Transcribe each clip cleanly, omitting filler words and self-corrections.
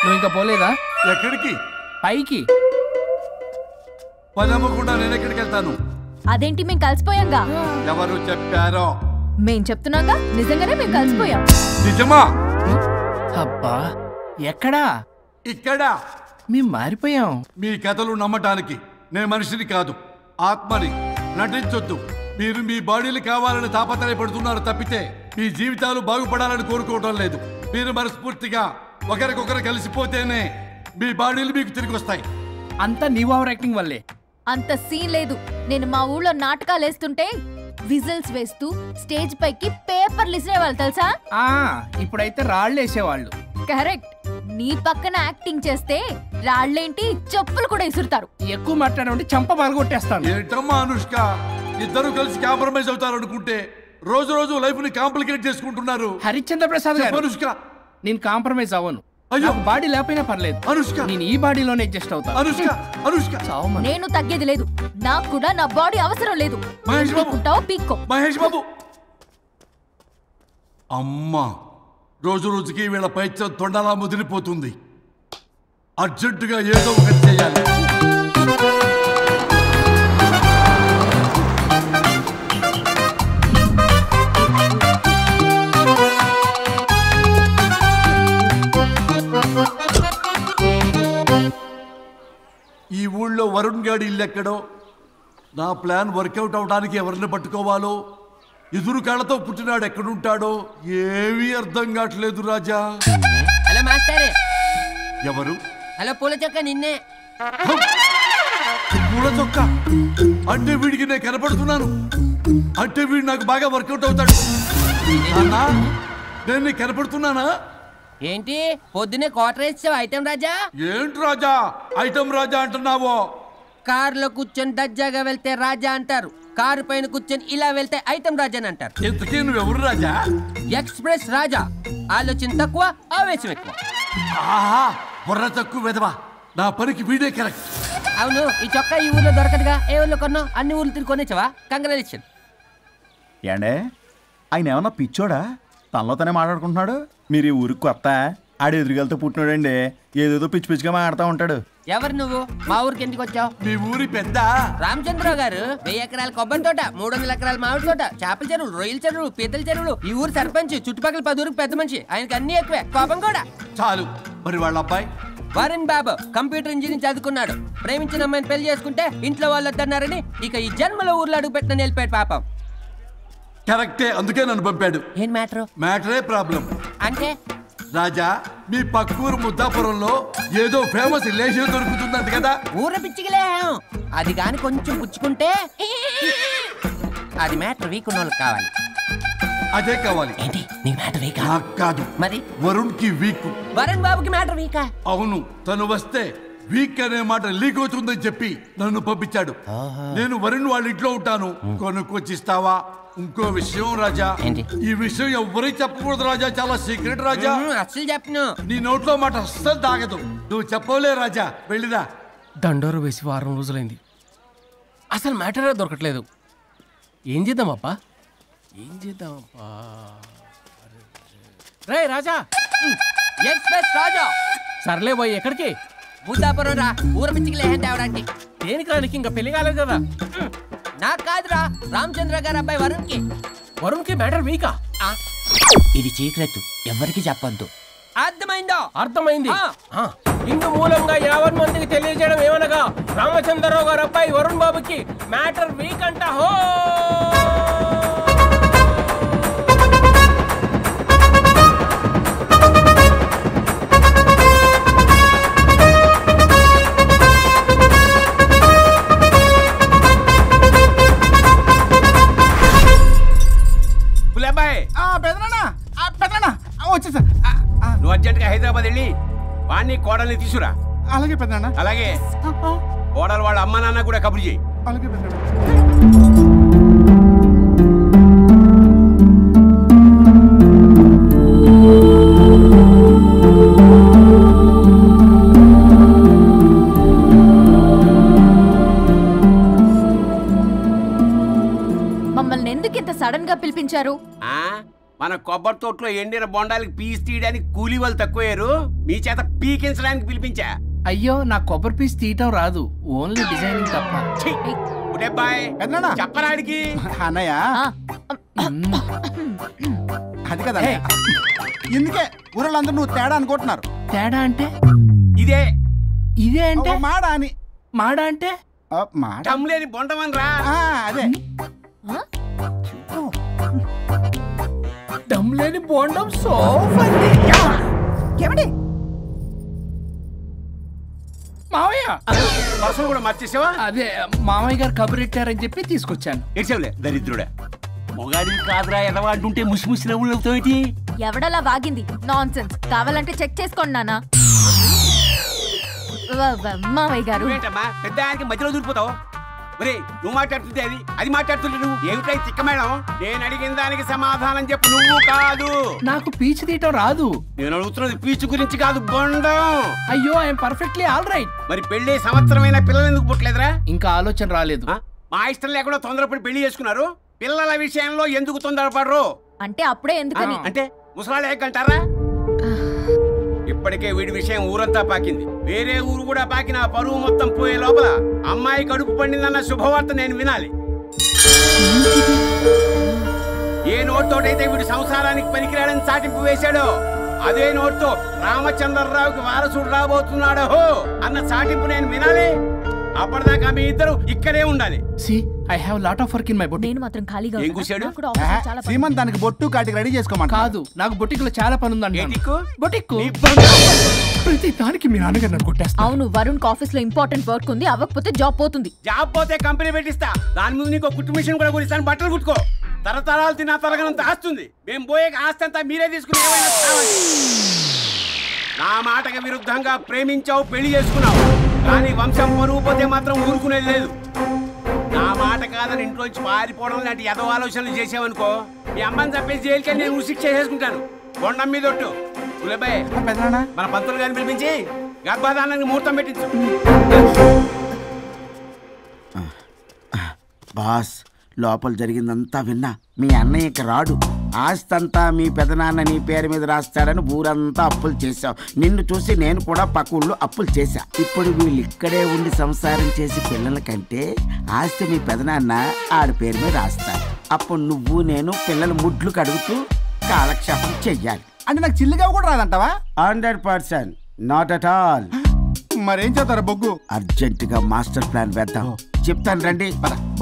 నువ్వు ఇంకా పోలేదా? ఎక్కడికి? పైకి. పదమ్మకుండా నేను ఎక్కడికి వెళ్తాను? అదేంటి మేము కలిసిపోయాంగా? ఎవరు చెప్పారో? మేం చెప్తున్నాగా, నిజంగానే మేము కలిసిపోయాం. నిజమా? అబ్బా ఎక్కడా? ఇక్కడ. మేము మారిపోయాం. మీ కథలు నమ్మటానికి నేను మనిషిని కాదు, ఆత్మని. నటించొద్దు. మీరు మీ బాడీలు కావాలని తాపత్రయపడుతున్నారు తప్పితే మీ జీవితాలు బాగుపడాలని కోరుకోవడం లేదు. మీరు మనస్ఫూర్తిగా ఒకరికొకరు కలిసిపోతేనే మీ బాడీలు మీకు తిరిగి వస్తాయి. అంతా నీ ఓవర్ యాక్టింగ్ వల్లే. అంత సీన్ లేదు. నేను మా ఊళ్ళో నాటకాలు వేస్తుంటే విజిల్స్ వేస్తూ స్టేజ్ పైకి పేపర్లు ఇసిరేవాళ్ళు తెలుసా? ఇప్పుడైతే రాళ్ళు వేసేవాళ్ళు. కరెక్ట్. నీ పక్కన యాక్టింగ్ చేస్తే రాళ్ళేంటి చెప్పులు కూడా ఇసురుతారు. ఎక్కువ మాట్లాడండి చంప పగలగొట్టేస్తాను. ఏంటమ్మా అనుష్క, ఇద్దరు కలిసి కాంప్రమైజ్ అవుతారు అనుకుంటే రోజు రోజు లైఫ్ ని కాంప్లికేట్ చేసుకుంటున్నారు. హరిశ్చంద్ర ప్రసాద్ గారు, అనుష్క నేను కాంప్రమైజ్ అవ్వను. అయ్యో, బాడీ లేకపోయినా పర్లేదు. అనుష్క, నేను ఈ బాడీలోనే అడ్జస్ట్ అవుతాను. అనుష్క, అనుష్క, నేను తగ్గేది లేదు. నాకు కూడా నా బాడీ అవసరం లేదు. పీక్కో. మహేష్ బాబు. అమ్మా, రోజు రోజుకి వీళ్ళ పైత్యం తొండలా ముదిరిపోతుంది. అర్జెంటుగా ఏదో ఒకటి చేయాలి. ఈ ఊళ్ళో వరుణ్ గాడి ఇల్లు ఎక్కడో, నా ప్లాన్ వర్కౌట్ అవడానికి ఎవరిని పట్టుకోవాలో, ఎదురు కాళ్ళతో పుట్టినాడు ఎక్కడుంటాడో ఏమీ అర్థం కావట్లేదు రాజా. Hello master. ఎవరు? హలో పూల చొక్క నిన్నే. పూల చొక్క అంటే వీడికి నేను కనపడుతున్నాను. అంటే వీడు నాకు బాగా వర్కౌట్ అవుతాడు. అన్నా, నేను నీకు కనపడుతున్నానా? ఏంటి పొద్దునే క్వార్టర్ వేసావు ఐటమ్ రాజా? ఏంటి రాజా ఐటమ్ రాజా అంటున్నావో? కారులో కూర్చొని దజ్జాగా వెళ్తే రాజా అంటారు, కారు పైన కూర్చొని ఇలా వెళ్తే ఐటమ్ రాజా అని అంటారు. ఇంతకీ నువ్వెవరు రాజా? ఎక్స్ప్రెస్ రాజా. ఆలోచన తక్కువ, ఆవేశం ఎక్కువ. ఆహా, బుర్ర తక్కువ వెదవా. నా పనికి వీడే కరెక్ట్. అవును, ఈ చొక్కా ఈ ఊర్లో దొరకదుగా. ఏ ఊర్లో కొన్నావు? అన్ని ఊర్లు తిరిగి కొనేచ్చావా? కంగ్రాచులేషన్. ఏండే, ఆయన ఏమన్నా పిచ్చోడా? తనలో తనే మాట్లాడుకుంటున్నాడు. మీరు ఈ ఊరికి కొత్త? ఆడు ఎదురుగలతో పుట్టినాడండి. ఏదేదో పిచ్చి పిచ్చిగా మాట్లాడుతూ ఉంటాడు. ఎవరు నువ్వు? మా ఊరికి ఎందుకు వచ్చావు? మీ ఊరి పెద్ద రామచంద్రరావు గారు 1000 ఎకరాల కొబ్బరి తోట, 300 ఎకరాల మామిడి తోట, చేపల చెరువులు, రొయ్యల చెరువులు, పీతల చెరువులు. ఈ ఊరు సర్పంచ్, చుట్టుపక్కల 10 ఊరికి పెద్ద మనిషి. ఆయనకి అన్ని ఎక్కువే, కోపం కూడా. చాలు. మరి వాళ్ళ అబ్బాయి వరుణ్ బాబు కంప్యూటర్ ఇంజనీరింగ్ చదువుకున్నాడు. ప్రేమించిన అమ్మాయిని పెళ్లి చేసుకుంటే ఇంట్లో వాళ్ళు వద్దన్నారని ఇక ఈ జన్మలో ఊర్లో అడుగు పెట్టిన నిలిపాడు పాపం. కరెక్టే, అందుకే నన్ను పంపాడు. ఏం మ్యాటర్? మ్యాటరే ప్రాబ్లం. అంటే రాజా, మీ పక్కూరు ముద్దాపురంలో ఏదో ఫేమస్ రిలేషన్ దొరుకుతుందంట కదా? ఊర పిచ్చికిలే. అది గాని కొంచెం పుచ్చుకుంటే అది మ్యాటర్ వీక్ ఉన్న వాళ్ళకి కావాలి. అదే కావాలి. ఏంటి నీ మ్యాటర్ వీక్? నాకు కాదు, మరి వరుణ్ కి వీక్. వరుణ్ బాబుకి మ్యాటర్ వీకా? అవును, తను వస్తే వీక్ అనే మాట లీక్ అవుతుందని చెప్పి నన్ను పంపించాడు. నేను వరుణ్ వాళ్ళ ఇంట్లో ఉంటాను, కొనుక్కొచ్చిస్తావా? ఇంకో విషయం రాజా, ఈ విషయం ఎవరికి చెప్పకూడదు రాజా, చాలా సీక్రెట్ రాజా. అస్సలు చెప్పను. నీ నోట్లో మాట అస్సలు తాగదు. నువ్వు చెప్పలే రాజా, వెళ్ళిరా. దండోరు వేసి వారం రోజులైంది, అసలు మ్యాటరే దొరకట్లేదు. ఏం చేద్దామప్పా? రే రాజా. ఎక్స్ప్రెస్ రాజా. సర్లే పోయి ఎక్కడికి? ముద్దాపురం రా, ఊర పిచ్చికిలే తేవడానికి. దేనికి రానికి? ఇంకా పెళ్లి కాలేదు కదా. నాకు కాదురా, రామచంద్ర గారు అబ్బాయి వరుణ్ కి. వరుణ్ కి మ్యాటర్ వీకా? ఇది సీక్రెట్, ఎవరికి చెప్పొద్దు. అర్థమైందో? అర్థమైంది. ఇందు మూలంగా 50 మందికి తెలియజేయడం ఏమనగా, రామచంద్రరావు గారు అబ్బాయి వరుణ్ బాబుకి మ్యాటర్ వీక్ అంట. హో వచ్చేసా. నువ్వు అర్జెంట్గా హైదరాబాద్ వెళ్ళి వాణ్ణి కోడల్ని తీసుకురా. అలాగే పెద్దనా. అలాగే కోడలు వాళ్ళ అమ్మ నాన్న కూడా కబురు చేయి. అలాగే పెద్దనా. మమ్మల్ని ఎందుకు ఇంత సడన్ గా పిలిపించారు? మన కొబ్బరి తోటలో ఎండిన బొండాలకి పీస్ తీయడానికి కూలీ వాళ్ళు తక్కువయ్యారు, మీ చేత పీకించడానికి పిలిపించా. అయ్యో నా కొబ్బరి పీస్ తీయటం రాదు, ఓన్లీ డిజైనింగ్ తప్ప. చెప్పరాడికి అన్నయ్య అది కదా ఇందుకే ఊరలందరూ నువ్వు తేడా అనుకుంటున్నారు. తేడా అంటే ఇదే అంటే మాడ అని. మాడ అంటే లేని బొండమని రా. అదే దమ్ లేని బోండం ఏమండి మావయ్య వర్షం కూడా మర్చేసావా? అదే మామయ్య గారు కబురెట్టారని చెప్పి తీసుకొచ్చాను. ఏడ్చావులే దరిద్రుడా. మొగాడివి కాదురా ఎదవా అంటుంటే ముసి ముసి నవ్వులు అవుతావేంటి? ఎవడలా వాగింది? Nonsense. కావాలంటే చెక్ చేసుకోండి నాన్న. మామయ్య గారు ఏంటమ్మా పెద్ద ఆయనకి మధ్యలో దూరిపోతావు? ఒరే నువ్వు మాట్లాడుతుంటే అది మాట్లాడుతుంటే నువ్వు ఏమిటై తిక్క మేడం? నేను అడిగిన దానికి సమాధానం చెప్పు. నువ్వు కాదు. నాకు పీచు తీయటం రాదు. నేను అడుగుతున్నది పీచు గురించి కాదు, బొండం. అయ్యో ఐఎమ్ పర్ఫెక్ట్లీ ఆల్ రైట్. మరి పెళ్లి సంవత్సరమైన పిల్లలు ఎందుకు పుట్టలేదురా? ఇంకా ఆలోచన రాలేదు. మా ఇష్టం లేకుండా తొందరపడి పెళ్లి చేసుకున్నారు. పిల్లల విషయంలో ఎందుకు తొందరపడరు? అంటే అప్పుడే ఎందుకని? అంటే ముసలాళ్ళు ఎక్కంటారా? ఇప్పటికే వీడి విషయం ఊరంతా పాకింది. వేరే ఊరు కూడా పాకిన పరువు మొత్తం పోయే లోపల అమ్మాయి కడుపు పండిందన్న శుభవార్త నేను వినాలి. ఏ నోట్తోటైతే వీడు సంసారానికి పనికిరాడని చాటింపు వేశాడో అదే నోట్తో రామచంద్రరావుకి వారసుడు రాబోతున్నాడో అన్న చాటింపు నేను వినాలి. అప్పటిదాకా మీ ఇద్దరు ఇక్కడే ఉండాలి. I have lot of work in my boutique. నేను మాత్రం ఖాళీగా ఏం కూశాడు? శ్రీమంత్ దానికి బొట్టు కాటికి రెడీ చేసుకోమని కాదు, నాకు బొటిక్ లో చాలా పని ఉందండి. బొటిక్ ప్రతి దానికి మీ నాన్నగారు నన్ను కొట్టేస్తా. అవును, వరుణ్ ఆఫీస్ లో ఇంపార్టెంట్ వర్క్ ఉంది, అవ్వకపోతే జాబ్ పోతుంది. జాబ్ పోతే కంపెనీ పెట్టిస్తా. దాని ముందు నీకు కుట్టు మిషన్ కూడా కొనిస్తాను. బట్టలు కుట్టుకో. తరతరాలు తిన్నా తరగనంత ఆస్తుంది. మేము పోయే ఆస్తి అంతా మీరే తీసుకుని నా మాటకి విరుద్ధంగా ప్రేమించావు, పెళ్లి చేసుకున్నావు. కానీ వంశం పరువు పోతే మాత్రం ఊరుకునేది లేదు. నా మాట కాదని ఇంట్లోంచి పారిపోవడం లాంటి ఎదో ఆలోచనలు చేసావనుకో, మీ అమ్మని చంపేసి జైలుకి నేను ఉసిక్ చేసేసుకుంటాను. బొండం మీద ఒట్టు. ఉలబాయ్ మన పంతులు గారిని పిలిపించి గర్భధానానికి ముహూర్తం పెట్టించు. బాస్ లోపల జరిగిందంతా విన్నా. మీ అన్నయ్యకి రాడు. ఆస్తంతా మీ పెదనాన్న నీ పేరు మీద రాస్తాడని ఊరంతా అప్పులు చేశావు. నిన్ను చూసి నేను కూడా పక్క ఊళ్ళో అప్పులు చేశా. ఇప్పుడు వీళ్ళు ఇక్కడే ఉండి సంసారం చేసి పిల్లల కంటే ఆస్తి మీ పెదనాన్న ఆడి పేరు మీద రాస్తాడు. అప్పుడు నువ్వు నేను పిల్లల ముడ్లు కడుగుతూ కాలక్షేపం చెయ్యాలి. అంటే నాకు చిల్లిగా కూడా రాదంటావా? 100% నాట్ అట్ ఆల్. మరేం చేస్తారా బొగ్గు? అర్జెంటుగా మాస్టర్ ప్లాన్ వేద్దాం. చెప్తాను రండి.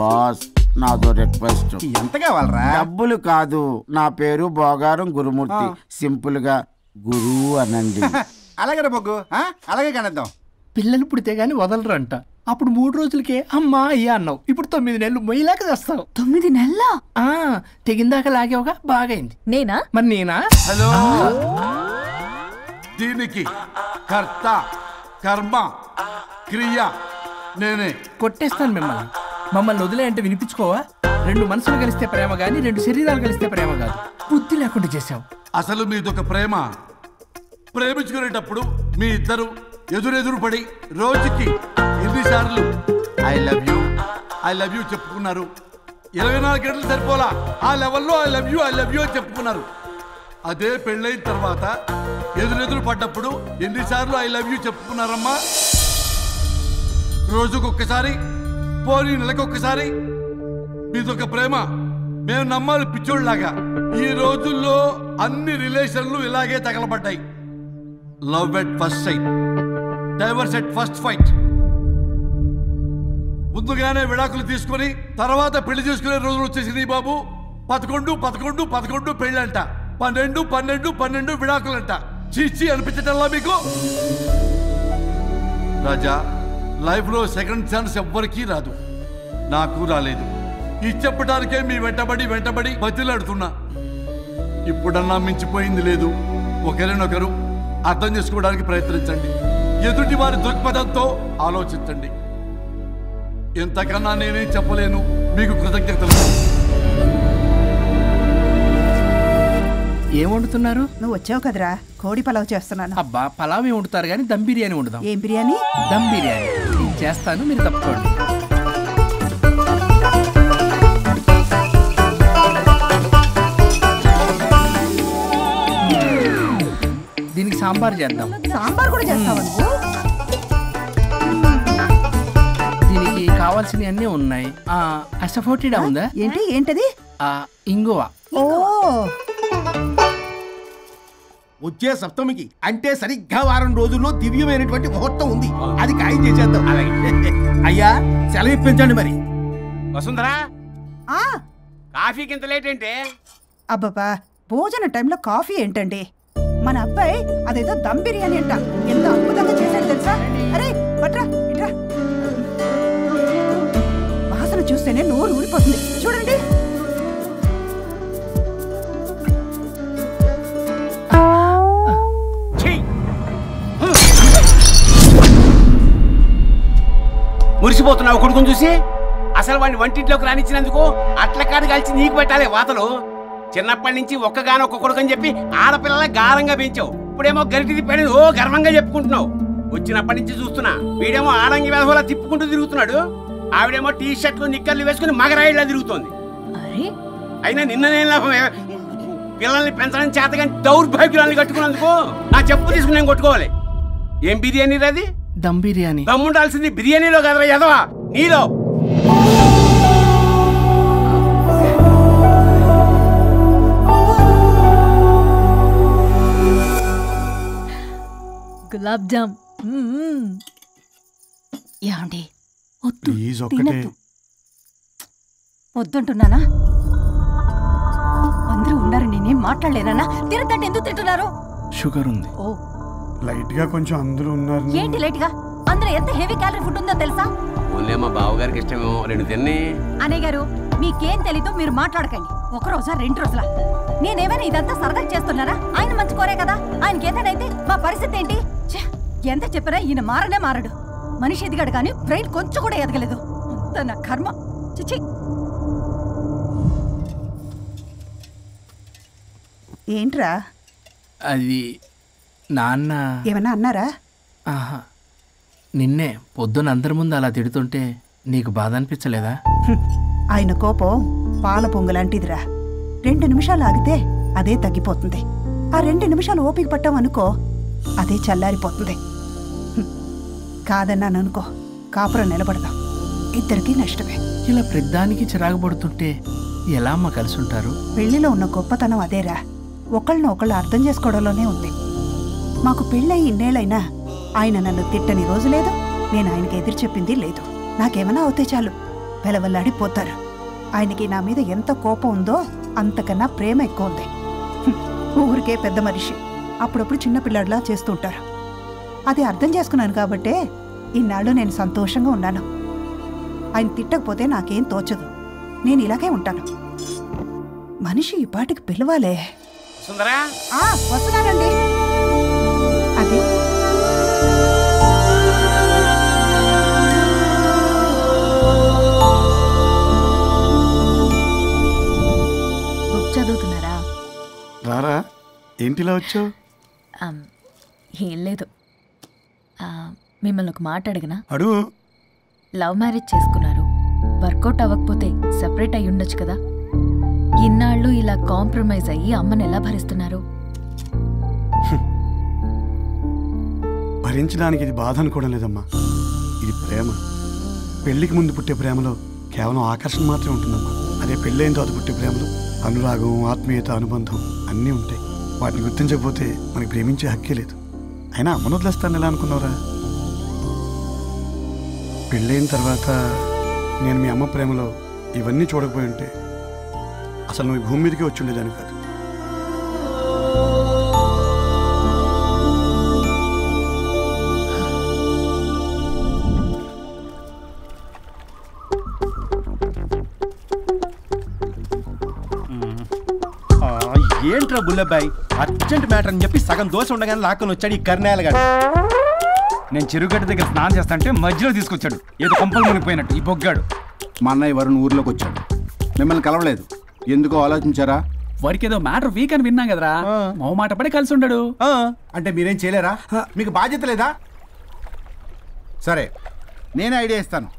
బాస్ నాదో రిక్వెస్ట్. ఎంత కావాలరా? డబ్బులు కాదు, నా పేరు బోగారం గురుమూర్తి. సింపుల్ గా గురు అనండి. అలాగే బొగ్గు, అలాగే కనేద్దాం. పిల్లలు పుడితే గానీ వదలరంట. అప్పుడు 3 రోజులకే అమ్మా అయ్యా అన్నావు. ఇప్పుడు 9 నెలలు మొయ్యలాక చేస్తావు. 9 నెలల తెగిందాక లాగేవగా బాగైంది. నేనా? మరి నేనా? హలో, దీనికి కర్త కర్మ క్రియ నేనే. కొట్టేస్తాను మిమ్మల్ని. మమ్మల్ని వదిలే అంటే వినిపించుకోవా? 2 మనసులు కలిస్తే ప్రేమ గాని 2 శరీరాలు కలిస్తే ప్రేమ కాదు. బుద్ధి లేకుండా చేసావు. అసలు మీదొక ప్రేమ. ప్రేమించుకునేటప్పుడు మీ ఇద్దరు ఎదురెదురు పడి రోజుకి ఎన్నిసార్లు ఐ లవ్ యూ చెప్పుకున్నారు? 24 గంటలు సరిపోలా. ఆ లెవెల్లో ఐ లవ్ యూ అని చెప్పుకున్నారు. అదే పెళ్ళైన తర్వాత ఎదురెదురు పడ్డప్పుడు ఎన్నిసార్లు ఐ లవ్ యూ చెప్పుకున్నారమ్మా? రోజుకొక్కసారి, పోనీ నెలకొక్కసారి. మీదొక ప్రేమ. మేము నమ్మాలి పిచ్చోళ్ళలాగా. ఈ రోజుల్లో అన్ని రిలేషన్లు ఇలాగే తగలబడ్డాయి. Love at first sight, divorce at first fight. ముందుగానే విడాకులు తీసుకుని తర్వాత పెళ్లి చేసుకునే రోజులు వచ్చేసింది బాబు. 11 పెళ్ళంట, 12 విడాకులంట. చీచి అనిపించటల్లా మీకు? రాజా, లైఫ్ లో సెకండ్ ఛాన్స్ ఎవ్వరికీ రాదు. నాకు రాలేదు. ఈ చెప్పడానికే మీ వెంటబడి బతిలాడుతున్నా. ఇప్పుడన్నా మించిపోయింది లేదు. ఒకరినొకరు అర్థం చేసుకోవడానికి ప్రయత్నించండి. ఎదుటి వారి దృక్పథంతో ఆలోచించండి. ఎంతకన్నా నేనేం చెప్పలేను. మీకు కృతజ్ఞతలు. ఏం వండుతున్నారు? నువ్వు వచ్చావు కదరా, కోడి పలావ్ చేస్తున్నాను. అబ్బా, పలావ్ ఏం వండుతారు కానీ దమ్ బిర్యానీ వండుదాం. ఏం బిర్యానీ? దమ్ బిర్యానీ. నేను చేస్తాను, మీరు తప్పుకోండి. సాంబార్ చేద్దాం. సాంబార్ కూడా చేస్తావా నువ్వు? దీనికి కావాల్సినవి అన్నీ ఉన్నాయి. అసఫోటిడా ఉందా? ఏంటది? ఇంగువ. ఓ, వచ్చే సప్తమికి అంటే సరిగ్గా వారం రోజుల్లో దివ్యమైనటువంటి ముహూర్తం ఉంది. అది ఖాయం చేసేద్దాం. అయ్యా సెలవు ఇప్పించండి మరి. వసుంధరా, కాఫీకి ఇంత లేట్ ఏంటే? అబ్బబ్బా, భోజన టైంలో కాఫీ ఏంటండి? మన అబ్బాయి అదేదో దమ్ బిర్యానీ అంట, ఎంత అద్భుతంగా చేశాడు తెలుసా? అరే పట్రా ఇట్రా. వాసన చూస్తేనే నోరు ఊరిపోతుంది. చూడండి. మురిసిపోతున్నావు కొడుకుని చూసి? అసలు వాడిని వంటింట్లోకి రానిచ్చినందుకు అట్లకాడు కలిసి నీకు పెట్టాలి వాతలు. చిన్నప్పటి నుంచి ఒక్కగానొక్క కొడుకు అని చెప్పి ఆడపిల్లల గారంగా పెంచావు. ఇప్పుడేమో గరిటి తిప్పాడని ఓ గర్వంగా చెప్పుకుంటున్నావు. వచ్చినప్పటి నుంచి చూస్తున్నా, వీడేమో ఆడంగి వెధవలా తిప్పుకుంటూ తిరుగుతున్నాడు, ఆవిడేమో టీ షర్ట్లు నిక్కర్లు వేసుకుని మగరాయిలా తిరుగుతోంది. అయినా నిన్ననే లాభం, పిల్లల్ని పెంచడం చేతగా దౌర్భాగ్యురాన్ని కట్టుకున్నందుకు నా చెప్పు తీసుకుని నేను కొట్టుకోవాలి. ఏం బిర్యానీ రాది? దమ్ బిర్యానీ. దమ్ముండాల్సింది బిర్యానీలో కదరా ఎదవా, నీలో. గులాబ్ జామ్. ఏమండి వద్దుంటున్నానా? అందరూ ఉన్నారు, నేనేం మాట్లాడలేనా? తినదంటే ఎందుకు తింటున్నారు? షుగర్ ఉంది. ఓ లైట్ గా కొంచెం అందరూ ఉన్నారు. ఏంటి లైట్ గా? అందులో ఎంత హెవీ క్యాలరీ ఫుడ్ ఉందో తెలుసా? ఓన్లే మా బావగారికి ఇష్టమేమో, 2 తిన్ని. అన్నయ్య గారు, మీకేం తెలీదు, మీరు మాట్లాడకండి. 1 రోజా 2 రోజులా? నేనేమైనా ఇదంతా సరదా చేస్తున్నారా? ఆయన మంచి కోరే కదా. ఆయనకి ఏదైతే మా పరిస్థితి ఏంటి? ఎంత చెప్పినా ఈయన మారనే మారడు. మనిషి ఎదిగాడు కానీ బ్రెయిన్ కొంచెం కూడా ఎదగలేదు. అంత నా కర్మ. చిచి. ఏంట్రా? అది నాన్న ఏమన్నా అన్నారా? ఆహా, నిన్నే పొద్దున అందరి ముందు అలా తిడుతుంటే నీకు బాధ అనిపించలేదా? ఆయన కోపం పాల పొంగులాంటిదిరా. 2 నిమిషాలు ఆగితే అదే తగ్గిపోతుంది. ఆ 2 నిమిషాలు ఓపిక పట్టామనుకో, అదే చల్లారిపోతుంది. కాదన్నాననుకో, కాపురం నిలబడదాం. ఇద్దరికీ నష్టమే. ఇలా ప్రతిదానికి చిరాకు పడుతుంటే ఎలా అమ్మ కలిసి ఉంటారు? పెళ్లిలో ఉన్న గొప్పతనం అదేరా, ఒకళ్ళని ఒకళ్ళు అర్థం చేసుకోవడంలోనే ఉంది. మాకు పెళ్ళయి ఇన్నేళ్ళైనా ఆయన నన్ను తిట్టని రోజు లేదు, నేను ఆయనకి ఎదురు చెప్పింది లేదు. నాకేమైనా అవుతే చాలు వెలవల్లాడిపోతారు. ఆయనకి నా మీద ఎంత కోపం ఉందో అంతకన్నా ప్రేమ ఎక్కువ ఉంది. ఊరికే పెద్ద మనిషి, అప్పుడప్పుడు చిన్నపిల్లాడిలా చేస్తుంటారు. అది అర్థం చేసుకున్నాను కాబట్టే ఇన్నాళ్ళు నేను సంతోషంగా ఉన్నాను. ఆయన తిట్టకపోతే నాకేం తోచదు, నేను ఇలాగే ఉంటాను. మనిషి ఈ పాటికి పిలవాలే. సుందరా, వస్తున్నానండి. అది బుక్ చదువుతున్నారా? రారా, ఏంటిలా వచ్చావు? ఏం లేదు, మిమ్మల్ని ఒక మాట అడిగినా? అడుగు. లవ్ మ్యారేజ్ చేసుకున్నారు, వర్కౌట్ అవ్వకపోతే సెపరేట్ అయ్యి ఉండొచ్చు కదా. ఇన్నాళ్ళు ఇలా కాంప్రమైజ్ అయ్యి అమ్మని ఎలా భరిస్తున్నారు? భరించడానికి ఇది బాధ అనుకోవడం లేదమ్మా, ఇది ప్రేమ. పెళ్లికి ముందు పుట్టే ప్రేమలో కేవలం ఆకర్షణ మాత్రమే ఉంటుందమ్మా. అదే పెళ్ళైన తర్వాత పుట్టే ప్రేమలో అనురాగం, ఆత్మీయత, అనుబంధం అన్నీ ఉంటాయి. వాటిని గుర్తించకపోతే మనకి ప్రేమించే హక్కే లేదు. అయినా అమ్మను వదిలేస్తాను ఎలా అనుకున్నావురా? పెళ్ళైన తర్వాత నేను మీ అమ్మ ప్రేమలో ఇవన్నీ చూడకపోయి ఉంటే అసలు నువ్వు భూమి మీదకే వచ్చి ఉండేదాన్ని కాదు. ఏంట్రా బుల్లబ్బాయి, అర్జెంట్ మ్యాటర్ అని చెప్పి సగం దోశ ఉండగానే లాక్కొని వచ్చాడు ఈ కర్ణాలగాడు. నేను చెరువుగడ్డ దగ్గర స్నానం చేస్తాంటే మధ్యలో తీసుకొచ్చాడు, ఏదో కొంపలు మునిగిపోయినట్టు ఈ బొగ్గాడు. మా అన్నయ్య వరుణ్ ఊర్లోకి వచ్చాడు, మిమ్మల్ని కలవలేదు. ఎందుకో ఆలోచించారా? వారికి ఏదో మ్యాటర్ వీక్ అని విన్నాం కదరా, మాట పడి కలిసి ఉండడు. అంటే మీరేం చేయలేరా? మీకు బాధ్యత లేదా? సరే, నేనే ఐడియా ఇస్తాను.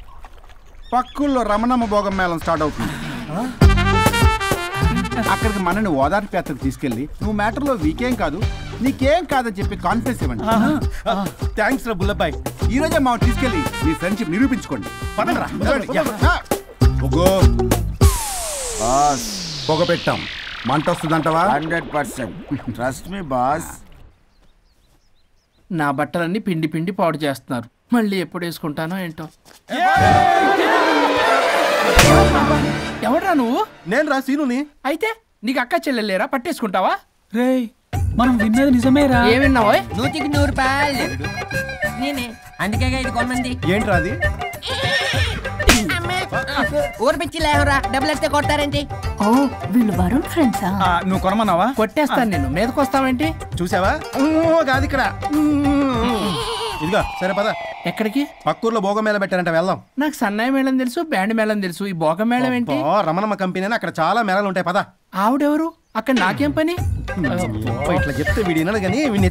పక్కుల్లో రమణమ్మ భోగం మేళం స్టార్ట్ అవుతుంది. అక్కడికి మనని ఓదార్పు యాత్రకు తీసుకెళ్ళి నువ్వు మ్యాటర్లో వీకేం కాదు నీకేం కాదని చెప్పి కాన్ఫిడెన్స్ ఇవ్వండి. థ్యాంక్స్ రా బుల్లబాయ్. ఈ రోజే మా తీసుకెళ్ళి మీ ఫ్రెండ్షిప్ నిరూపించుకోండి. పొగ పెట్టాం, మంట వస్తుందంటవా? 100% ట్రస్ట్ మీ బాస్. నా బట్టలన్నీ పిండి పిండి పాడు చేస్తున్నారు. మళ్ళీ ఎప్పుడు వేసుకుంటానో ఏంటో. ఎవడ్రా నువ్వు? నేను రా సీనుని. అయితే నీకు అక్క చెల్లెలేరా? పట్టేసుకుంటావా? రేయ్ మనం విన్నది నిజమేరా? ఏం విన్నావో? 100కి 100 రూపాయలు నేనే, అందుకే ఇది కొమ్మంది. ఏంట్రా అది? ఊరు పిచ్చి లేవరా, డబ్బులు వస్తే కొడతారేంటి? ఓ వీళ్ళు వరుణ్ ఫ్రెండ్సా? నువ్వు కొనమన్నావా? కొట్టేస్తాను నేను. మీదకొస్తావేంటి? చూసావా? కాదు ఇక్కడ. ఇదిగో సరే పద. ఎక్కడికి? పక్కూర్లో భోగం మేళ పెట్టారంట, వెళ్దాం. నాకు సన్నాయి మేళం తెలుసు, బ్యాండ్ మేళం తెలుసు, ఈ భోగం మేళం ఏంటి? రమణమ్మ కంపెనీ అక్కడ చాలా మేళలు ఉంటాయి, పద. ఆవిడెవరు? అక్కడ నాకేం పని? ఇట్లా చెప్తే వీడి వినడు కానీ వీడిని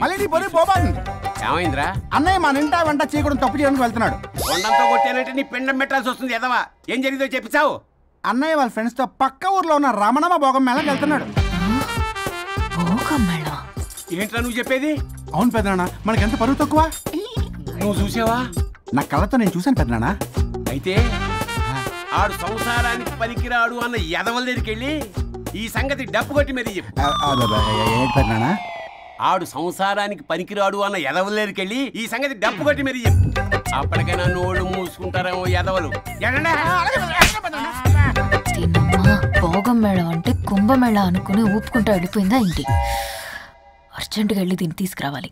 మళ్ళీ పోనీ పోబాను. ఏమైందిరా? అన్నయ్య మా నింటా వెంట చేయకూడదు తప్పు చేయడానికి వెళ్తున్నాడు. కొండంతో కొట్టానంటే నీ పిండం పెట్టాల్సి వస్తుంది. ఎదవా ఏం జరిగిందో చెప్పిచావు? అన్నయ్య వాళ్ళ ఫ్రెండ్స్ తో పక్క ఊర్లో ఉన్న రమణమ్మ భోగం మేళకి వెళ్తున్నాడు. ఏంట్రా నువ్వు చెప్పేది? అవును పెద్దనాన్న, మనకి ఎంత పరువు తక్కువ. నువ్వు చూసావా? నా కళ్ళతో నేను చూశాను పెద్దనాన్న. అయితే ఆడు సంసారానికి పనికిరాడు అన్న ఎదవల దగ్గరికి వెళ్ళి ఈ సంగతి డప్పు కొట్టి మరి చెప్పు. పెద్దనాన్న, ఆడు సంసారానికి పనికిరాడు అన్న ఎదవల దగ్గరికి వెళ్ళి ఈ సంగతి డప్పు కొట్టి మరి చెప్పు. అప్పటికైనా నోళ్ళు మూసుకుంటారేమో ఎదవలు. భోగం మేళం అంటే కుంభమేళ అనుకుని ఊపుకుంటూ వెళ్ళిపోయిందా ఇంటి. అర్జెంటుగా వెళ్ళి దీన్ని తీసుకురావాలి.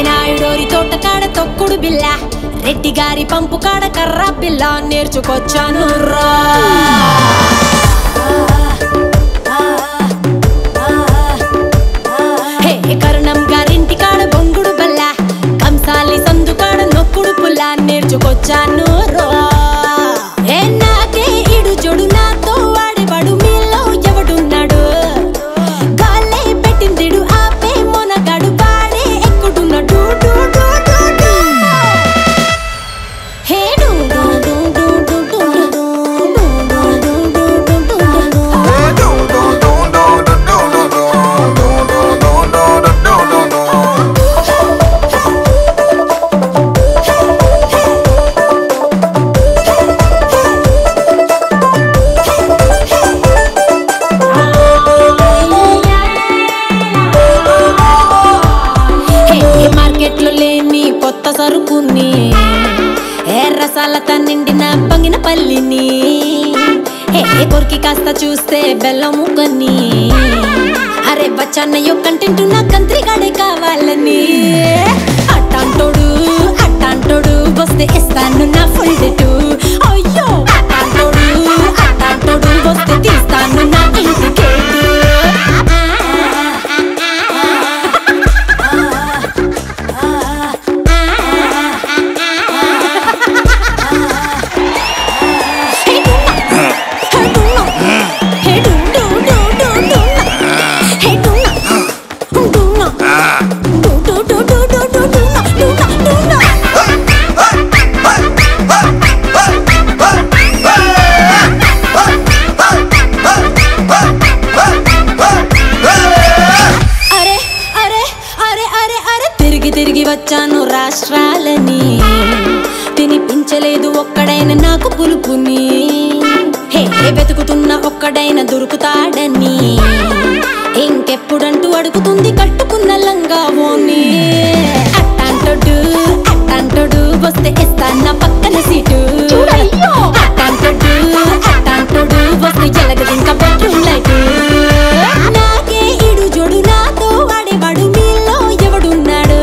నాయుడోరి తోట కాడ తొక్కుడు బిల్ల, రెడ్డి గారి పంపు కాడ కర్ర పిల్ల నేర్చుకొచ్చాను రా. కరుణం గారింటి కాడ బొంగుడు బల్ల, కంసాలి సందు కాడ నొక్కుడు పుల్ల నేర్చుకొచ్చాను రా. నాకే ఇడు జొడు నాతో వాడేవాడు మీలో ఎవడున్నాడు? గాలే పెట్టిందిడు ఆపే మొనగాడు వాడే ఎక్కుడున్నాడు. మార్కెట్లో లేని కొత్త సరుకుని, రసాలతో నిండిన పంగిన పల్లిని, కొరికి కాస్త చూస్తే బెల్లం ముక్కని, అరే బచ్చన్నయ్యో కంటెంట్ నా కంత్రిగాడే కావాలని. అట్టాంటోడు వస్తే ఇస్తాను నా ఫుల్ డేటు. అయ్యో అట్టాంటోడు వస్తే తీస్తాను నా ఇంటికేటు. తిరిగి వచ్చాను రాష్ట్రాలని, తినిపించలేదు ఒక్కడైన నాకు పులుపుని. వెతుకుతున్న ఒక్కడైన దొరుకుతాడని, ఇంకెప్పుడంటూ అడుగుతుంది కట్టుకున్న లంగా ఓని. అట్టాంటోడు వస్తే ఇస్తాను పక్కన సీటు. అట్టాంటోడు వస్తే జలగదు ఇంకా బెడ్రూమ్ లైట్. నాకే ఇడు జోడు నాతో వాడేవాడు మీలో ఎవడున్నాడు?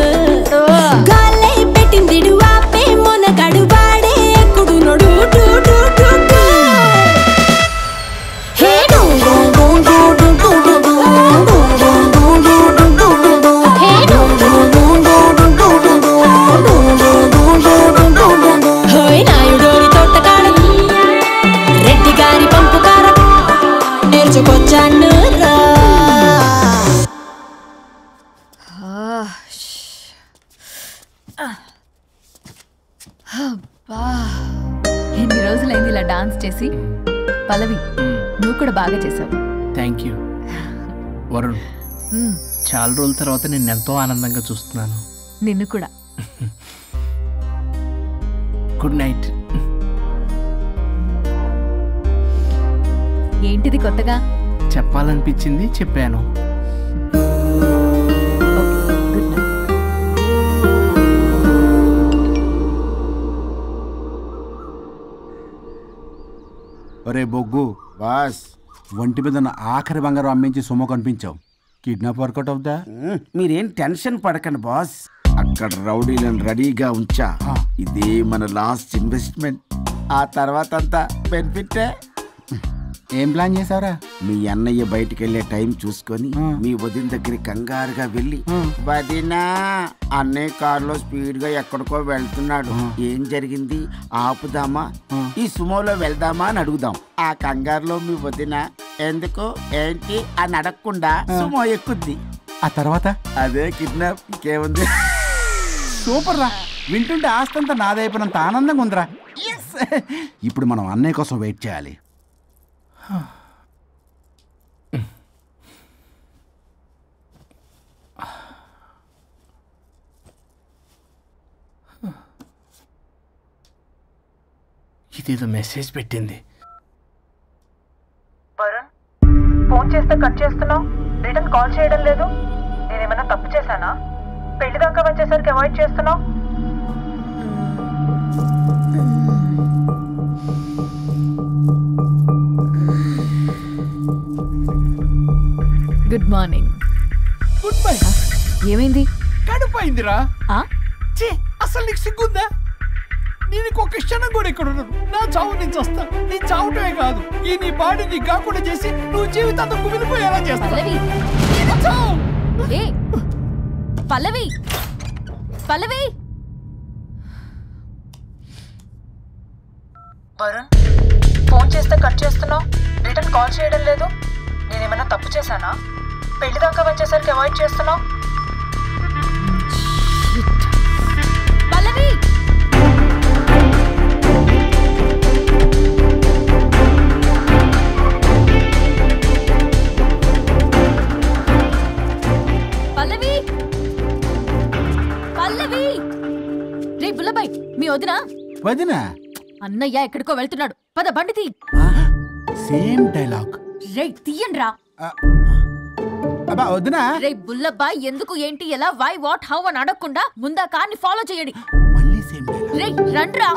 గాలే పెట్టిందిడు ఆపే మొనగాడు వాడే ఎక్కుడు నోడు. డాన్స్ చేసి పల్లవి నువ్వు కూడా బాగా చేసావు. Thank you Varun. చాలా రోజుల తర్వాత నేను ఎంతో ఆనందంగా చూస్తున్నాను. నిన్ను కూడా. Good night. ఏంటిది కొత్తగా? చెప్పాలనిపించింది చెప్పాను. ఒరే బొగ్గు బాస్, ఒంటి మీద ఉన్న ఆఖరి బంగారం అమ్మించి సొమ్ము కనిపించావు. కిడ్నాప్ వర్కౌట్ అవుతా? మీరేం టెన్షన్ పడకండి బాస్. అక్కడ రౌడీలను రెడీగా ఉంచా. ఇదే మన లాస్ట్ ఇన్వెస్ట్మెంట్. ఆ తర్వాత అంతా బెనిఫిట్. ఏం ప్లాన్ చేశారా? మీ అన్నయ్య బయటికి వెళ్ళే టైం చూసుకొని మీ వదిన దగ్గరికి కంగారుగా వెళ్ళి, వదినా అన్నయ్య కారులో స్పీడ్ గా ఎక్కడికో వెళ్తున్నాడు, ఏం జరిగింది, ఆపుదామా, ఈ సుమోలో వెళ్దామా అని అడుగుదాం. ఆ కంగారులో మీ వదిన ఎందుకు ఏంటి అని అడగకుండా సుమో ఎక్కుద్ది. ఆ తర్వాత అదే కిడ్నాప్. ఇంకేముంది? సూపర్ రా. వింటుంటే ఆస్తంతా నాదైపోయినంత ఆనందంగా ఉందిరా. ఇప్పుడు మనం అన్నయ్య కోసం వెయిట్ చేయాలి. ఇదేదో మెసేజ్ పెట్టింది. వరుణ్, ఫోన్ చేస్తే కట్ చేస్తున్నావు, రిటర్న్ కాల్ చేయడం లేదు. నేనేమన్నా తప్పు చేశానా? పెళ్లి దాకా వచ్చేసరికి అవాయిడ్ చేస్తున్నావు. Good morning. Good bye. ఏమైంది? కడుపైందిరా. అసలు నీకు సిగ్గుందా? నేను ఒక క్షణం కూడా ఇక్కడ ఉన్నాను. నా చావు నుంచి వస్తా. నీ చావుటమే కాదు, ఈ నీ బాడీ నీకు కాకుండా చేసి నువ్వు జీవితాంతం కుమిలిపోయేలా చేస్తా. పల్లవి, పల్లవి. వరుణ్, ఫోన్ చేస్తే కట్ చేస్తున్నావు, రిటర్న్ కాల్ చేయడం లేదు. నేనేమన్నా తప్పు చేశానా? పెళ్లి దాకా వచ్చేసరికి అవాయిడ్ చేస్తున్నావు. పల్లవి, పల్లవి, పల్లవి. రే బుల్లబాయ్, మీ వదినా? వదినా? అన్నయ్య ఎక్కడికో వెళ్తున్నాడు, పద బండి తీ. Same dialogue. రే తీయండి రా. వదినా? రే బుల్లబాయ్, ఎందుకు ఏంటి ఎలా వై వాట్ హౌ అని అడగకుండా ముందా కార్ని ఫాలో చేయండి. మళ్ళీ సేమ్ డైలాగ్. రే రండ్రా.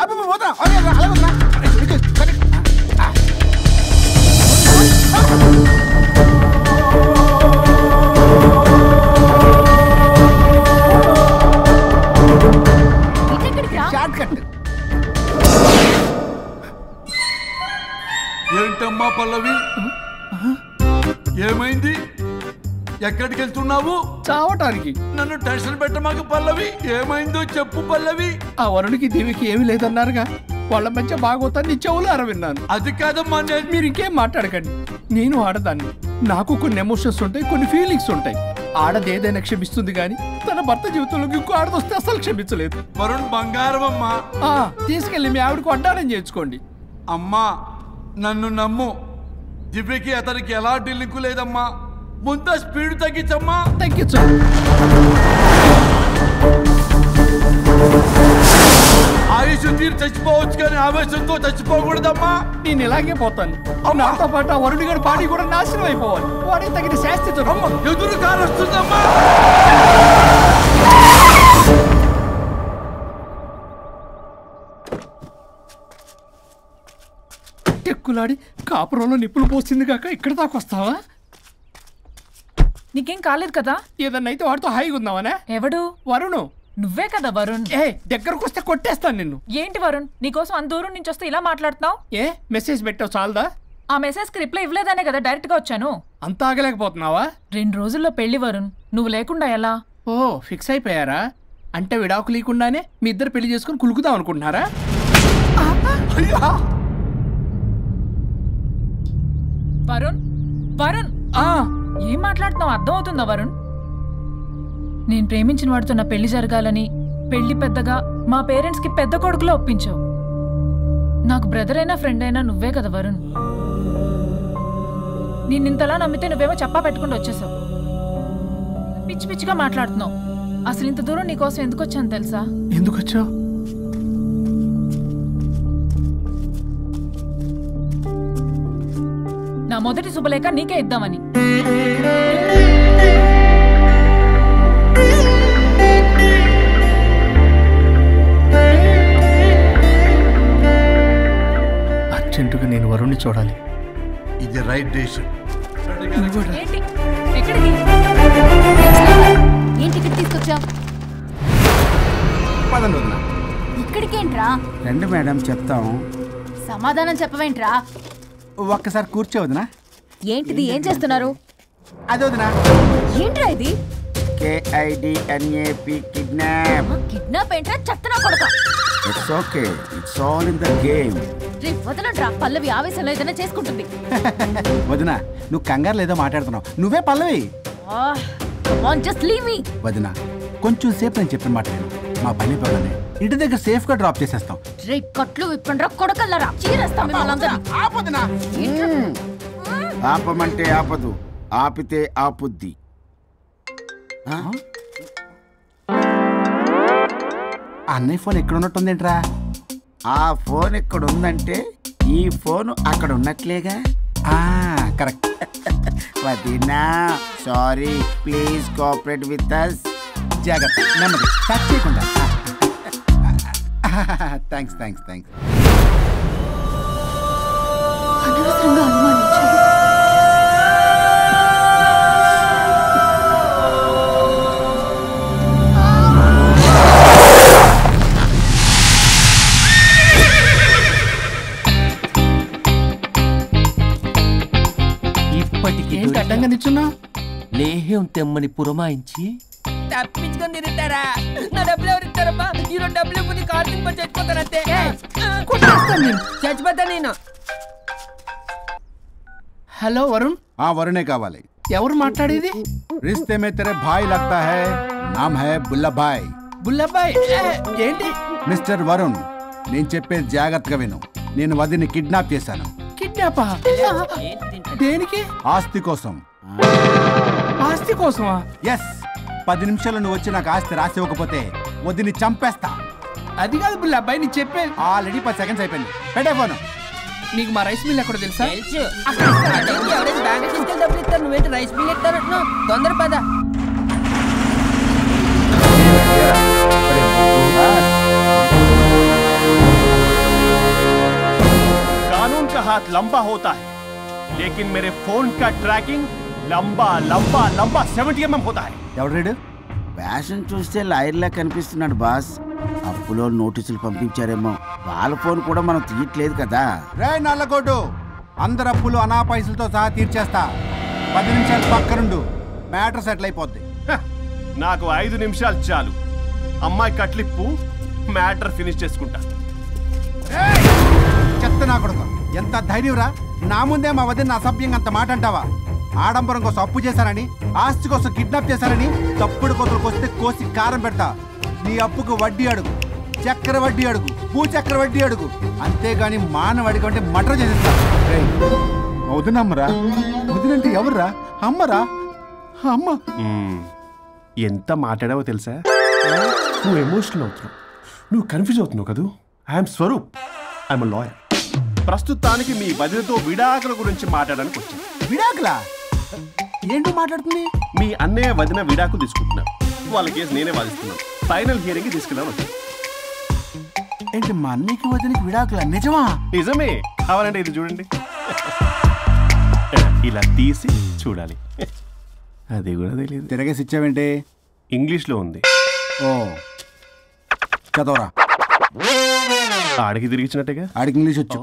ఏంటమ్మా పల్లవి, ఏమైంది? ఎక్కడికి వెళ్తున్నావు? చావటానికి. నన్ను టెన్షన్ పెట్టమాకు పల్లవి. ఏమైందో చెప్పు పల్లవి. ఆ వరుడికి దేవికి ఏమీ లేదన్నారుగా, వాళ్ళ మధ్య బాగోతాన్ని నీ చెవులారా విన్నాను. అది కాదమ్మా. మీరు ఇంకేం మాట్లాడకండి. నేను ఆడదాన్ని, నాకు కొన్ని ఎమోషన్స్ ఉంటాయి, కొన్ని ఫీలింగ్స్ ఉంటాయి. ఆడది ఏదైనా క్షమిస్తుంది కానీ తన భర్త జీవితంలోకి ఇంకో ఆడదొస్తే అసలు క్షమించలేదు. వరుణ్ బంగారం అమ్మా. తీసుకెళ్ళి మీ ఆవిడకు అడ్డానం చేయించుకోండి. అమ్మా నన్ను నమ్ము, దివ్యకి అతనికి ఎలాంటి లింకు లేదమ్మా. ముందు స్పీడ్ తగ్గించమ్మా. తగ్గించు. ఆయుష్ తీరు చచ్చిపోవచ్చు కానీ ఆవేశంతో చచ్చిపోకూడదమ్మా. నేను ఇలాగే పోతాను. నాతో పాటు ఆ వరుడి గారి బాడీ కూడా నాశనం అయిపోవాలి. వాడికి తగిన శాస్తి ఎదురు కారు వస్తుందమ్మా. టెక్కులాడి కాపురంలో నిప్పులు పోస్తుంది కాక ఇక్కడ దాకా వస్తావా? నీకేం కాలేదు కదా? ఏదన్నా అయితే వాడితో హాయిగా ఉందామనే. ఎవడు? వరుణు. నువ్వే కదా వరుణ్. దగ్గరకు వస్తే కొట్టేస్తాను నిన్ను. ఏంటి వరుణ్, నీకోసం అంత దూరం నుంచి వస్తే ఇలా మాట్లాడుతున్నావు? మెసేజ్ పెట్టావు చాలదా? ఆ మెసేజ్ కి రిప్లై ఇవ్వలేదనే కదా డైరెక్ట్ గా వచ్చాను. అంత ఆగలేకపోతున్నావా? 2 రోజుల్లో పెళ్లి వరుణ్, నువ్వు లేకుండా ఎలా? ఫిక్స్ అయిపోయారా? అంటే విడాకు లేకుండానే మీ ఇద్దరు పెళ్లి చేసుకుని కులుకుదాం అనుకుంటున్నారా? వరుణ్, వరుణ్, ఏం మాట్లాడుతున్నావు? అర్థం అవుతుందా వరుణ్? నేను ప్రేమించిన వాడితో నా పెళ్లి జరగాలని పెళ్లి పెద్దగా మా పేరెంట్స్ కి పెద్ద కొడుకులో ఒప్పించావు. నాకు బ్రదర్ అయినా ఫ్రెండ్ అయినా నువ్వే కదా వరుణ్. నిన్నింతలా నమ్మితే నువ్వేమో చెప్పా పెట్టుకుంటూ వచ్చేసావు. పిచ్చి పిచ్చిగా మాట్లాడుతున్నావు. అసలు ఇంత దూరం నీకోసం ఎందుకు వచ్చాను తెలుసా? ఎందుకు వచ్చావు? నా మొదటి శుభలేఖ నీకే ఇద్దామని. అర్జెంటుగా నేను వరుణ్ణి చూడాలి. ఇది రైట్ డెసిషన్. ఏంటి? ఎక్కడికి? ఏంటి ఇక్కడ తీసుకొచ్చావు? పదండి వదినా. ఇక్కడికేంట్రా? రండి మేడం చెప్తాం. సమాధానం చెప్పవేంట్రా? ఒక్కసారి కూర్చో వదినా. ఏంటిది? ఏం చేస్తున్నారు? అది వదినా. ఏంట్రా ఇది? KIDNAP kidnap. కిడ్నాప్ ఏంట్రా? చెత్తనా కొడక. It's okay, it's all in the game. రే వదలంట్రా, పల్లవి ఆవేశంలో ఏదైనా చేసుకుంటుంది. వదినా నువ్వు కంగారు లేదో మాట్లాడుతున్నావు. నువ్వే పల్లవి. Just leave me. వదినా కొంచెం సేపు నేను చెప్పిన మాట విను. మా పని పగలనే ఇంటి దగ్గర సేఫ్ గా డ్రాప్ చేసేస్తాం. రే కట్లు విప్పండ్రా కొడకల్లరా, చీరేస్తాం మిమ్మల్ని. ఆపమంటే ఆపదు, ఆపితే ఆపుద్ది. అన్నయ్య ఫోన్ ఎక్కడ ఉన్నట్టుందేంట్రా? ఆ ఫోన్ ఎక్కడ ఉందంటే ఈ ఫోన్ అక్కడ ఉన్నట్లేగా. కరెక్ట్. వదినా sorry, please cooperate with us. జాగ్రత్త, నెమ్మది, టచ్ చేయకుండా. Thanks thanks thanks. అనవసరంగా అనుమానించాను. ఏంటి అడ్డంగా నిల్చున్నా? లేహ్యం తెమ్మని పురమాయించి తప్పించుకొని తిరుగుతారా? నా డబ్బులు ఎవరు ఇస్తారమ్మా? ఈరోజు డబ్బులు ఇవ్వని కార్తీక్ పని చచ్చిపోతానంతే. చచ్చిపోతా నేను. హలో వరుణ్. వరుణే కావాలి. ఎవరు మాట్లాడేది? रिश्ते में तेरे भाई लगता है, नाम है बुल्लाभाई. బుల్లబ్బాయ్ ఏంటి? మిస్టర్ వరుణ్, నేను చెప్పేది జాగ్రత్తగా విను. నేను వదిని కిడ్నాప్ చేశాను. కిడ్నాపా? దేనికి? ఆస్తి కోసం. ఆస్తి కోసమా? ఎస్. 10 నిమిషాలు నువ్వు వచ్చి నాకు ఆస్తి రాసి ఇవ్వకపోతే వదిని చంపేస్తా. అది కాదు బుల్లబ్బాయ్, నీ చెప్పే. ఆల్రెడీ 10 సెకండ్స్ అయిపోయింది. పెట్టే ఫోన్. నీకు మా రైస్ మిల్ ఎక్కడ తెలుసా? తెలుసు. ఎవరైనా బ్యాంక్ తీసుకెళ్ళి డబ్బులు ఇస్తారు, నువ్వేంటి రైస్ మిల్ ఇస్తారంటున్నావు? తొందర పద. कानून का हाथ लंबा होता है, लेकिन मेरे फोन का ट्रैकिंग लंबा लंबा लंबा 70 mm होता है. ఎవడు ఫ్యాషన్ చూస్తే లాయర్లా కనిపిస్తున్నాడు బాస్. అప్పులో నోటీసులు పంపించారేమో, వాళ్ళ ఫోన్ కూడా మనం తీయట్లేదు కదా. రే నల్లగొడ్డు, అందరు అప్పులు అనా పైసలతో సహా తీర్చేస్తా. 10 నిమిషాలు పక్కనుండు, మ్యాటర్ సెటిల్ అయిపోద్ది. నాకు 5 నిమిషాలు చాలు. అమ్మాయి కట్లిప్పు, మ్యాటర్ ఫినిష్ చేసుకుంటా. చెత్త నా కొడుకు, ఎంత ధైర్యంరా! నా ముందే మా వదిన అసభ్యంగా అంత మాట అంటావా? ఆడంబరం కోసం అప్పు చేశారని, ఆస్తి కోసం కిడ్నాప్ చేశారని తప్పుడు కొతులకు వస్తే కోసి కారం పెడతా. నీ అప్పుకు వడ్డీ అడుగు, చక్కెర వడ్డీ అడుగు, భూచక్ర వడ్డీ అడుగు, అంతేగాని మానవ అడిగి అంటే మటర్ చేసేస్తా. వదినమ్మరా? వదినంటే ఎవర్రా? అమ్మరా? అమ్మ. ఎంత మాట్లాడావో తెలుసా? నువ్వు ఎమోషనల్ అవుతున్నావు, నువ్వు కన్ఫ్యూజ్ అవుతున్నావు కదూ. I'm Swaroop, I'm lawyer. ప్రస్తుతానికి మీ వదినతో విడాకుల గురించి మాట్లాడడానికి వచ్చాను. విడాకులా? ఏంటో మాట్లాడుతుంది? మీ అన్నయ్య వదిన విడాకులు తీసుకుంటున్నారు. వాళ్ళ కేసు నేనే వాదిస్తున్నాను. ఫైనల్ హియరింగ్ తీసుకెళ్ళాను వచ్చాను. ఏంటి మా అన్నయ్యకి వదినకి విడాకులా? నిజమా? నిజమే. కావాలంటే ఇది చూడండి, ఇలా తీసి చూడాలి. అది కూడా తెలియదు. తిరగేసి ఇచ్చావేంటి? ఇంగ్లీష్లో ఉంది. ఓ చదవరా. ఆడికి తిరిగిచ్చినట్టుగా. ఆడికి ఇంగ్లీష్ వచ్చు.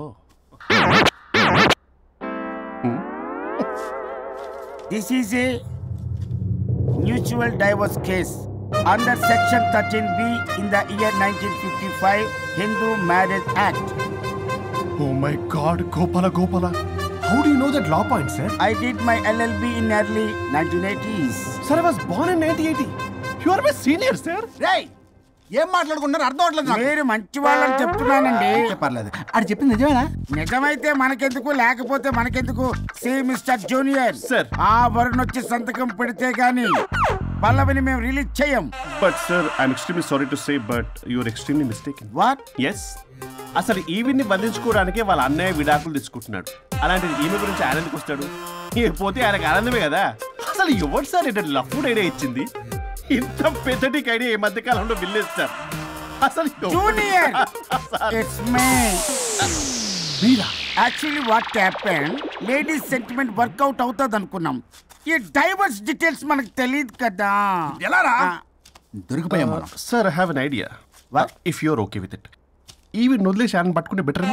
This is a mutual divorce case under section 13B in the year 1955 Hindu Marriage Act. Oh my God, Gopala. How do you know that law point, sir? I did my LLB in early 1980s. Sir, I was born in 1980. You are my senior, sir. Right. ఏం మాట్లాడుకుంటున్నారు అర్థం అవట్లేదు నాకు. మీరు మంచి వాళ్ళని చెప్తున్నానండి. పర్లేదు అది చెప్పింది నిజమేనా? నిజమైతే మనకెందుకు, లేకపోతే మనకెందుకు. సి మిస్టర్ జూనియర్ సార్, ఆ వరుణ్ వచ్చి సంతకం పెడితే గాని పల్లవిని మేము రిలీజ్ చేయం. But sir I'm extremely sorry to say but you're extremely mistaken. What? Yes, అసలు ఈవిడ్ని బంధించుకోవడానికే వాళ్ళ అన్నయ్య విడాకులు తీసుకుంటున్నాడు. అలాంటిది ఈమె గురించి ఆనందకు వస్తాడు. పోతే ఆయనకు ఆనందమే కదా. అసలు ఎవరు సార్ ఏంటో లఫ్డ్ ఐడియా ఇచ్చింది? ఇంత పెద్దటికి ఐడియా ఈ మధ్య కాలంలో విల్లేదు సార్. అసలు junior it's me. Actually what happen, ladies sentiment work out అవుతుంది అనుకున్నాం. ఈ డైవర్స్ డీటెయిల్స్ మనకు తెలియదు కదా. ఎలా రా దొరికిపోయాం మనం. Sir I have an idea. If you're okay with it, ఈవిడ్ని వదిలేసి ఆయన పట్టుకుంటే better.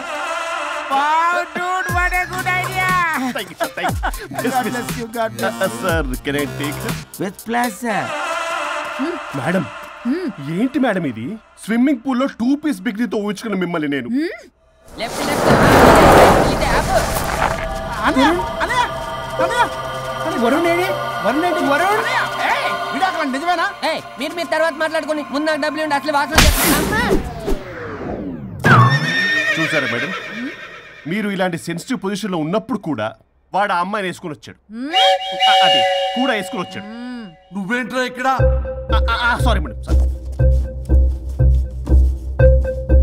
Wow, dude, what a good idea! Thank you, thank you. God bless you, God bless you. Sir, can I take her? With pleasure. Madam, ఏంటి madam ఇది? Swimming pool లో 2 piece బిగ్నీతో ఊహించుకున్న మిమ్మల్ని నేను. నిజమేనా? మీరు తర్వాత మాట్లాడుకుని ముందు నాకు డబ్బులు ఉండి అసలు వాసన చూసారా మేడం, మీరు ఇలాంటి సెన్సిటివ్ పొజిషన్ లో ఉన్నప్పుడు కూడా వాడు ఆ అమ్మాయిని వేసుకుని వచ్చాడు. అది కూడా వేసుకుని వచ్చాడు. నువ్వేంట్రా ఇక్కడ? Sorry madam, sorry.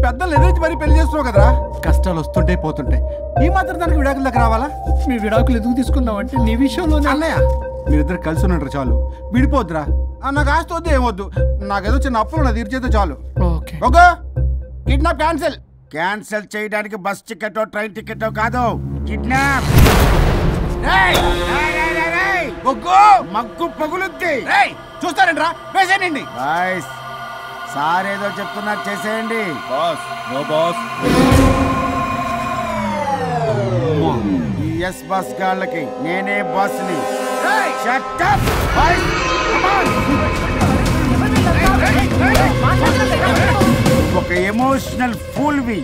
పెద్దలు ఎదురు మరి పెళ్లి చేస్తున్నావు కదరా. కష్టాలు వస్తుంటే పోతుంటాయి. ఈ మాత్రం దానికి విడాకుల దగ్గర రావాలా? మీ విడాకులు ఎందుకు తీసుకున్నావు అంటే నీ విషయంలో అన్నయ్య మీరిద్దరు కలిసి ఉన్నట్టు చాలు, విడిపోద్దురా. నాకు ఆస్తి వద్దు ఏమొద్దు, నాకేదో చిన్న అప్పులు నా తీర్చేదో చాలు. Okay okay, kidnap cancel. Cancel చేయడానికి బస్ టికెట్ ట్రైన్ టికెట్ కాదు, కిడ్నాప్. మగ్గు పగులుద్ది. చూస్తారంట్రా, వేసేయండి. సార్ ఏదో చెప్తున్నారు, చేసేయండి. Boss no boss. ఈ ఎస్ బస్ గాళ్ళకి నేనే బాస్ని. Shut up. ఒక ఎమోషనల్ ఫూల్వి.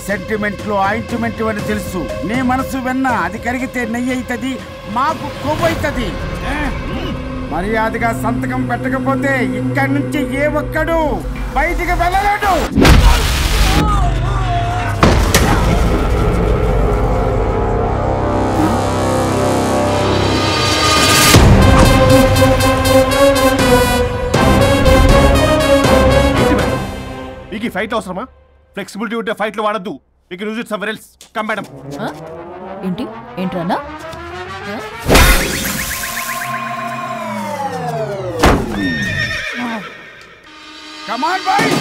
సెంటిమెంట్ లో ఆయింట్మెంట్ అని తెలుసు. నీ మనసు వెన్న, అది కరిగితే నెయ్యి అవుతుంది, మాకు కొవ్వు అవుతుంది. మర్యాదగా సంతకం పెట్టకపోతే ఇక్కడి నుంచి ఏ ఒక్కడు బయటికి వెళ్ళలేడు. మీకు ఈ ఫైట్ అవసరమా? ఫ్లెక్సిబిలిటీ ఉంటే ఫైట్ లో వాడద్దు. You can use it somewhere else. Come madam. ఏంటి ఏంట్రన్నా? Come on, boys!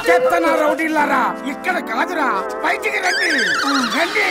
చెత్తనా రౌడీలారా, ఇక్కడ కాదురా, బయటికి రండి రండి.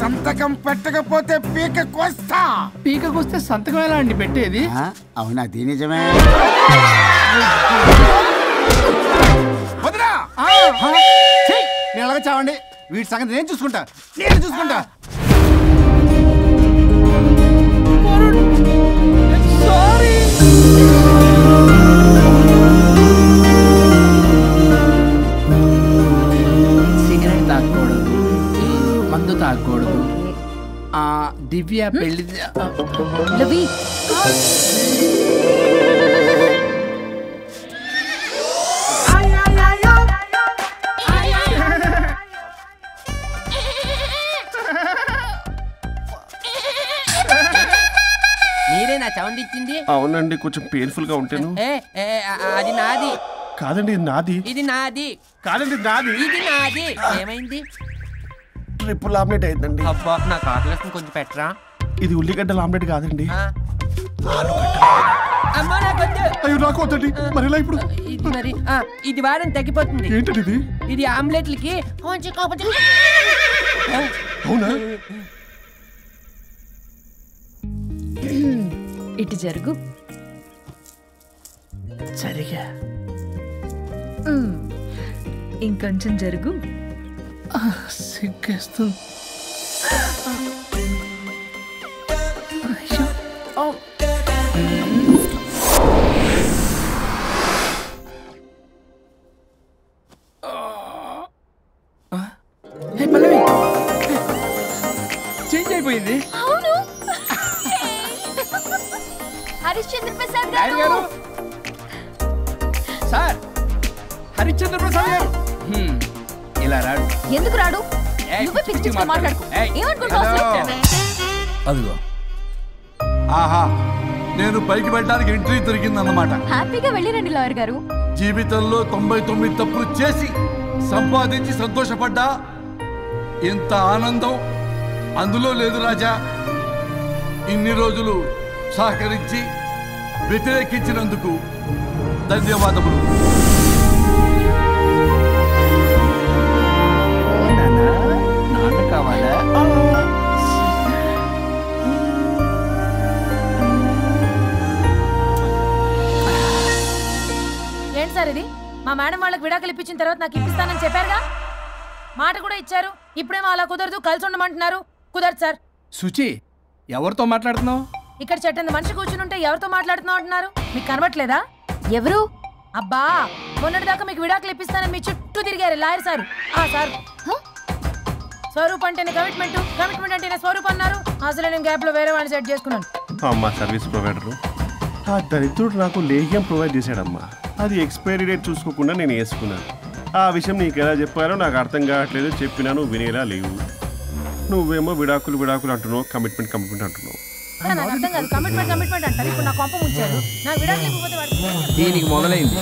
సంతకం పెట్టకపోతే పీకకొస్తా. పీకకొస్తే సంతకం ఎలా అండి పెట్టేది? అవునా? అది నిజమే. వదినా నేను అలాగే చావండి. వీటి సంగతి నేను చూసుకుంటా. సిగరెట్ తాగకూడదు, మందు తాగకూడదు. దివ్య పెళ్లి మీరే నా సౌండ్ ఇచ్చింది? అవునండి, కొంచెం పెయిన్ఫుల్ గా ఉంటాను. అది నాది కాదండి, ఇది నాది. ఇది నాది కాదండి, నాది. ఇది నాది. ఏమైంది? ట్రిపుల్ ఆమ్లెట్ అయిందండి. అబ్బా నాకు ఆకలిస్తుంది, కొంచెం పెట్టరా. ఇది ఉల్లిగడ్డల ఆమ్లెట్ కాదండి. అమ్మా నాకొద్దు. అయ్యో నాకు వద్దండి. మరి ఇలా ఇప్పుడు ఇది మరి ఇది వారం తగ్గిపోతుంది. ఏంటది ఇది? ఇది ఆమ్లెట్లకి కొంచెం అవునా? ఇటు జరుగు. సరిగా ఇంకొంచెం జరుగు. సిగ్గేస్తుంది. చేంజ్ అయిపోయింది. హరిశ్చంద్ర ప్రసాద్ గారు. సార్, హరిశ్చంద్ర ప్రసాద్ గారు ఇలా రాడు. ఎందుకు రాడు? నువ్వే పిచ్చి పిచ్చిగా మాట్లాడుకో. ఏమనుకుంటున్నావు? అదిగో ఆహా, నేను పైకి వెళ్ళడానికి ఎంట్రీ దొరికిందన్నమాట. హ్యాపీగా వెళ్ళిరండి లాయర్ గారు. జీవితంలో 99 తప్పులు చేసి సంపాదించి సంతోషపడ్డా ఇంత ఆనందం అందులో లేదు రాజా. ఇన్ని రోజులు సహకరించి వ్యతిరేకించినందుకు ధన్యవాదములు. నాన్న కావాలా? ఏంటి సార్ ఇది? మా మేడం వాళ్ళకి విడాకులు ఇప్పించిన తర్వాత నాకు ఇప్పిస్తానని చెప్పారుగా, మాట కూడా ఇచ్చారు. ఇప్పుడేమో అలా కుదరదు, కలిసి ఉండమంటున్నారు. కుదరదు సార్. సుచి, ఎవరితో మాట్లాడుతున్నావు? ఇక్కడ చెట్టంది మనిషి కూర్చుని ఉంటే ఎవరితో మాట్లాడుతున్నావు అంటున్నారు? మీకు కనబట్లేదా? ఎవరు? అబ్బా, మొన్నటిదాకా మీకు విడాకులు ఇప్పిస్తానని మీ చుట్టూ తిరిగారు లాయర్ సార్. సార్, స్వరూప్ అంటేనే కమిట్మెంట్, కమిట్మెంట్ అంటేనే స్వరూప్ అన్నారు. అసలు నేను గ్యాప్ లో వేరే వాడిని సెట్ చేసుకున్నాను. అమ్మా సర్వీస్ ప్రొవైడరు ఆ దరిద్రుడు నాకు లేహ్యం ప్రొవైడ్ చేశాడమ్మా. అది ఎక్స్పైరీ డేట్ చూసుకోకుండా నేను వేసుకున్నాను. ఆ విషయం నీకు ఎలా చెప్పారో నాకు అర్థం కావట్లేదు. చెప్పినాను వినేలా లేవు. నువ్వేమో విడాకులు అంటున్నావు, కమిట్మెంట్ అంటున్నావు. నాకు అర్థం కాదు. కమిట్మెంట్ అంటారు. ఇప్పుడు నా కొంప ముంచారు. నా విడాకులు ఇవ్వకపోతే దీనికి మొదలైంది.